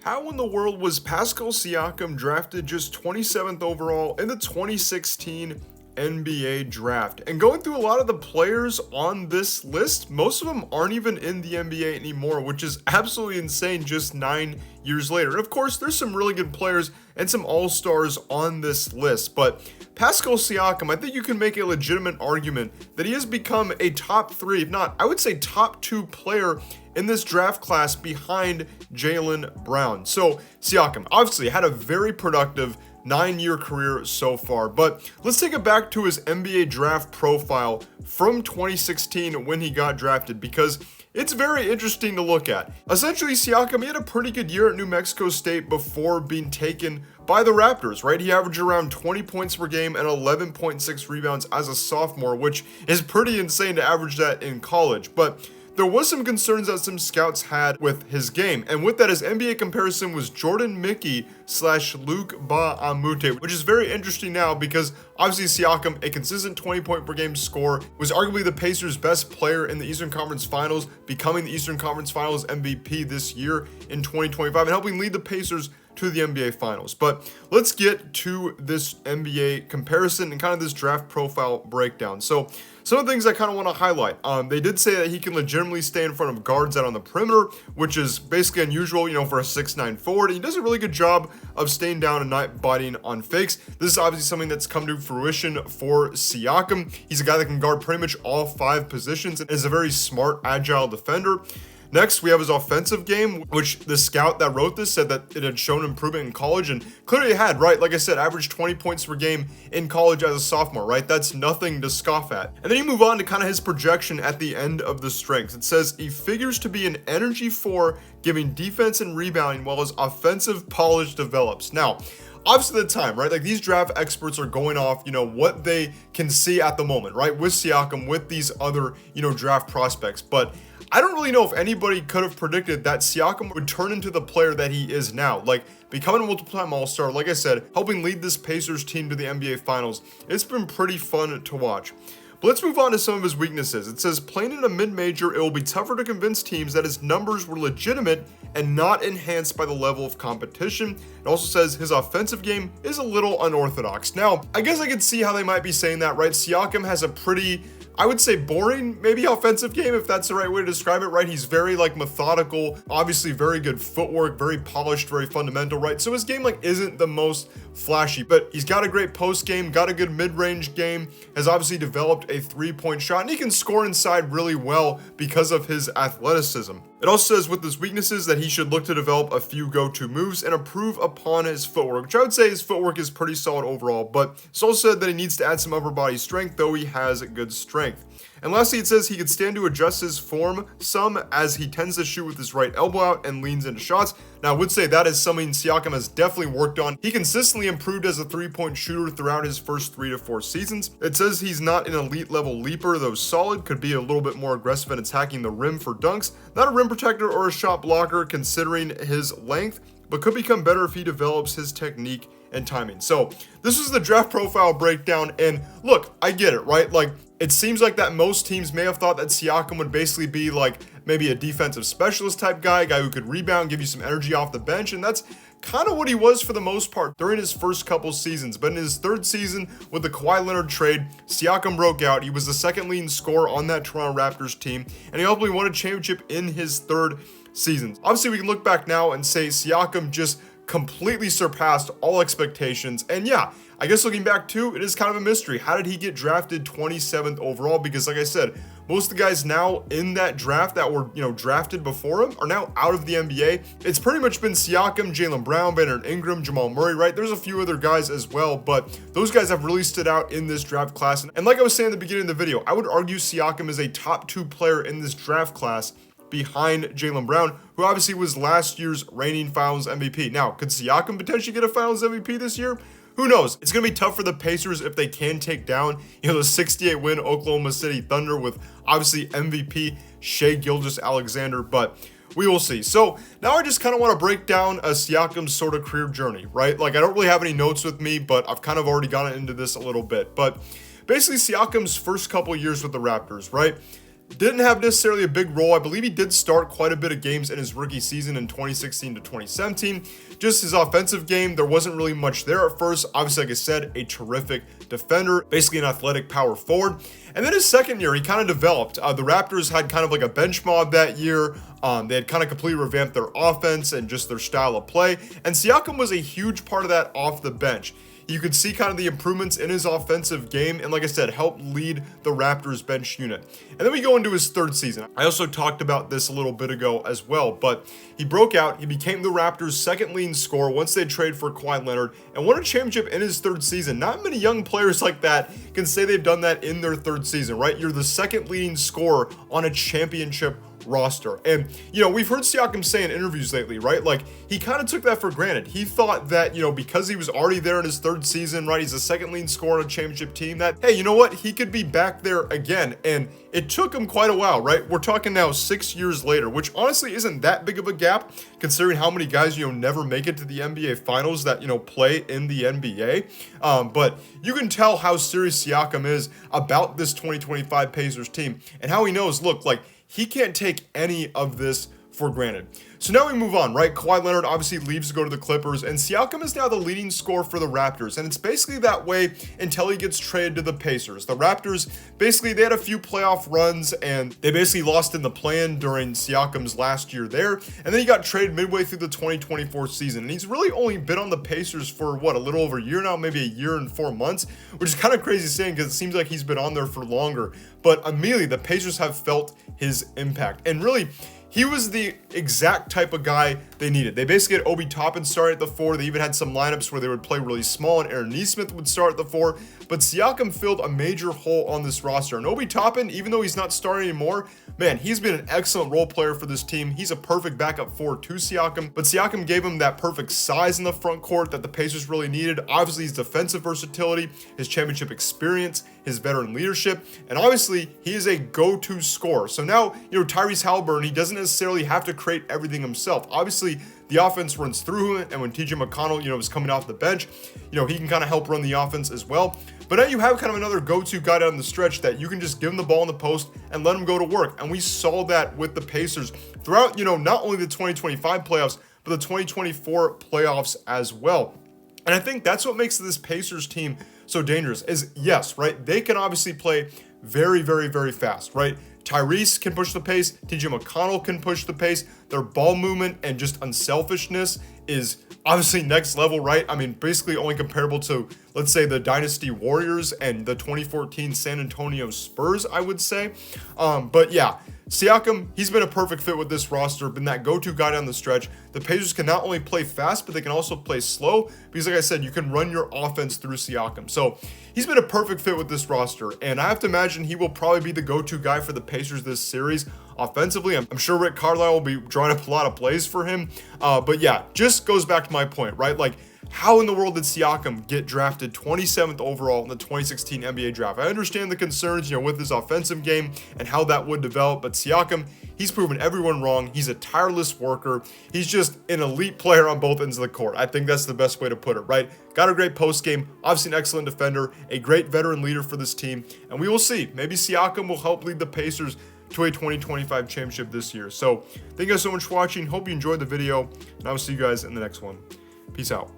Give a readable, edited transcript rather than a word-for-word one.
How in the world was Pascal Siakam drafted just 27th overall in the 2016 NBA draft? And going through a lot of the players on this list, most of them aren't even in the NBA anymore, which is absolutely insane just 9 years later. And of course, there's some really good players and some all-stars on this list, but Pascal Siakam, I think you can make a legitimate argument that he has become a top 3, if not, I would say top 2 player in this draft class behind Jaylen Brown. So Siakam obviously had a very productive 9-year career so far, but let's take it back to his NBA draft profile from 2016 when he got drafted, because it's very interesting to look at. Essentially, Siakam, he had a pretty good year at New Mexico State before being taken by the Raptors, right? He averaged around 20 points per game and 11.6 rebounds as a sophomore, which is pretty insane to average that in college. But there was some concerns that some scouts had with his game, and with that, his NBA comparison was Jordan Mickey / Luke Ba Amute, which is very interesting now because obviously Siakam, a consistent 20 point per game scorer, was arguably the Pacers' best player in the Eastern Conference Finals, becoming the Eastern Conference Finals MVP this year in 2025 and helping lead the Pacers to the NBA Finals. But let's get to this NBA comparison and kind of this draft profile breakdown. So some of the things I kind of want to highlight. They did say that he can legitimately stay in front of guards out on the perimeter, which is basically unusual, for a 6'9" forward. He does a really good job of staying down and not biting on fakes. This is obviously something that's come to fruition for Siakam. He's a guy that can guard pretty much all 5 positions and is a very smart, agile defender. Next, we have his offensive game, which the scout that wrote this said that it had shown improvement in college, and clearly it had, right? Like I said, averaged 20 points per game in college as a sophomore, right? That's nothing to scoff at. And then you move on to kind of his projection at the end of the strengths. It says he figures to be an energy 4, giving defense and rebounding while his offensive polish develops. Now, obviously the time, right? Like these draft experts are going off, what they can see at the moment, right? With Siakam, with these other, draft prospects. But I don't really know if anybody could have predicted that Siakam would turn into the player that he is now, like becoming a multiple-time All-Star, like I said, helping lead this Pacers team to the NBA Finals. It's been pretty fun to watch. But let's move on to some of his weaknesses. It says, playing in a mid-major, it will be tougher to convince teams that his numbers were legitimate and not enhanced by the level of competition. It also says his offensive game is a little unorthodox. Now, I guess I could see how they might be saying that, right? Siakam has a pretty, I would say, boring, maybe offensive game, if that's the right way to describe it, right? He's very methodical, obviously very good footwork, very polished, very fundamental, right? So his game isn't the most flashy, but he's got a great post game, got a good mid-range game, has obviously developed a 3-point shot, and he can score inside really well because of his athleticism. It also says with his weaknesses that he should look to develop a few go-to moves and improve upon his footwork, which I would say his footwork is pretty solid overall, but it's also said that he needs to add some upper body strength, though he has good strength. And lastly, it says he could stand to adjust his form some as he tends to shoot with his right elbow out and leans into shots. Now, I would say that is something Siakam has definitely worked on. He consistently improved as a 3-point shooter throughout his first 3 to 4 seasons. It says he's not an elite level leaper, though solid, could be a little bit more aggressive in attacking the rim for dunks. Not a rim protector or a shot blocker considering his length, but could become better if he develops his technique and timing. So this is the draft profile breakdown, and look, I get it, right? It seems like that most teams may have thought that Siakam would basically be maybe a defensive specialist type guy, a guy who could rebound, give you some energy off the bench, and that's kind of what he was for the most part during his first couple seasons. But in his 3rd season with the Kawhi Leonard trade, Siakam broke out. He was the 2nd leading scorer on that Toronto Raptors team, and he ultimately won a championship in his 3rd season. Obviously, we can look back now and say Siakam just completely surpassed all expectations. And yeah, I guess looking back too, it is kind of a mystery. How did he get drafted 27th overall? Because like I said, most of the guys now in that draft that were, drafted before him are now out of the NBA. It's pretty much been Siakam, Jaylen Brown, Brandon Ingram, Jamal Murray, right? There's a few other guys as well, but those guys have really stood out in this draft class. And like I was saying at the beginning of the video, I would argue Siakam is a top 2 player in this draft class behind Jaylen Brown, who obviously was last year's reigning Finals MVP. Now, could Siakam potentially get a Finals MVP this year? Who knows? It's going to be tough for the Pacers if they can take down, the 68-win Oklahoma City Thunder with obviously MVP Shai Gilgeous-Alexander, but we will see. So now I just kind of want to break down a Siakam's sort of career journey, right? I don't really have any notes with me, but I've kind of already gotten into this a little bit. But basically Siakam's first couple years with the Raptors, right? didn't have necessarily a big role. I believe he did start quite a bit of games in his rookie season in 2016 to 2017. Just his offensive game, there wasn't really much there at first. Obviously, like I said, a terrific defender, basically an athletic power forward. And then his second year, he kind of developed. The Raptors had kind of like a bench mob that year. They had kind of completely revamped their offense and just their style of play. And Siakam was a huge part of that off the bench. You could see kind of the improvements in his offensive game, and like I said, helped lead the Raptors bench unit. And then we go into his third season. I also talked about this a little bit ago as well, but he broke out. He became the Raptors' second leading scorer once they traded for Kawhi Leonard and won a championship in his third season. Not many young players like that can say they've done that in their third season, right? You're the second leading scorer on a championship roster. And, you know, we've heard Siakam say in interviews lately, right? Like, he kind of took that for granted. He thought that, you know, because he was already there in his third season, right? He's the second leading scorer on a championship team, that, hey, you know what? He could be back there again. And it took him quite a while, right? We're talking now 6 years later, which honestly isn't that big of a gap considering how many guys, you know, never make it to the NBA finals that, you know, play in the NBA. But you can tell how serious Siakam is about this 2025 Pacers team and how he knows, look, like, he can't take any of this for granted. So now we move on, right? Kawhi Leonard obviously leaves to go to the Clippers, and Siakam is now the leading scorer for the Raptors, and it's basically that way until he gets traded to the Pacers. The Raptors, basically, they had a few playoff runs, and they basically lost in the play-in during Siakam's last year there, and then he got traded midway through the 2024 season, and he's really only been on the Pacers for, what, a little over a year now, maybe a year and 4 months, which is kind of crazy saying because it seems like he's been on there for longer, but immediately the Pacers have felt his impact, and really, he was the exact type of guy they needed. They basically had Obi Toppin start at the 4. They even had some lineups where they would play really small and Aaron Nesmith would start at the 4. But Siakam filled a major hole on this roster. And Obi Toppin, even though he's not starting anymore, man, he's been an excellent role player for this team. He's a perfect backup 4 to Siakam. But Siakam gave him that perfect size in the front court that the Pacers really needed. Obviously, his defensive versatility, his championship experience, his veteran leadership, and obviously, he is a go-to scorer. So now, you know, Tyrese Haliburton, he doesn't necessarily have to create everything himself. Obviously, the offense runs through him, and when TJ McConnell, you know, is coming off the bench, you know, he can kind of help run the offense as well. But now you have kind of another go-to guy down the stretch that you can just give him the ball in the post and let him go to work. And we saw that with the Pacers throughout, you know, not only the 2025 playoffs, but the 2024 playoffs as well. And I think that's what makes this Pacers team so dangerous is, yes, right, they can obviously play very, very, very fast, right? Tyrese can push the pace. TJ McConnell can push the pace. Their ball movement and just unselfishness is obviously next level, right? I mean, basically only comparable to, let's say, the Dynasty Warriors and the 2014 San Antonio Spurs, I would say. But yeah, Siakam, he's been a perfect fit with this roster, been that go-to guy down the stretch. The Pacers can not only play fast, but they can also play slow because, like I said, you can run your offense through Siakam. So he's been a perfect fit with this roster, and I have to imagine he will probably be the go-to guy for the Pacers this series. Offensively, I'm sure Rick Carlisle will be drawing up a lot of plays for him. But yeah, just goes back to my point, right? Like, how in the world did Siakam get drafted 27th overall in the 2016 NBA draft? I understand the concerns, you know, with his offensive game and how that would develop, but Siakam, he's proven everyone wrong. He's a tireless worker. He's just an elite player on both ends of the court. I think that's the best way to put it, right? Got a great post game, obviously an excellent defender, a great veteran leader for this team, and we will see. Maybe Siakam will help lead the Pacers to a 2025 championship this year. So thank you guys so much for watching. Hope you enjoyed the video, and I will see you guys in the next one. Peace out.